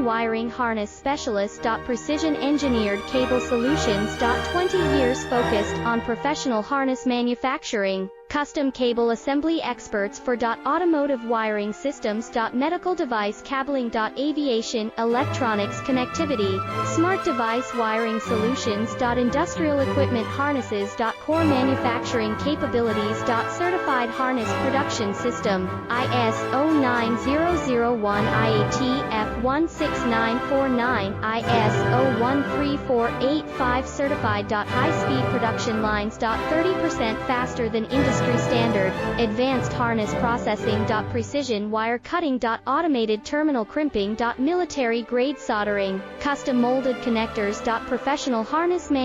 Precision Wiring Harness Specialist. Precision Engineered Cable Solutions. 20 years focused on professional harness manufacturing. Custom cable assembly experts for automotive wiring systems. Medical device cabling. Aviation, electronics connectivity, smart device wiring solutions. Industrial equipment harnesses. Core manufacturing capabilities. Certified harness production system, ISO 9001 IATF 16949, ISO 13485 certified. High-speed production lines. 30% faster than industry standard, advanced harness processing. Precision wire cutting. Automated terminal crimping. Military grade soldering, custom molded connectors. Professional harness manufacturing.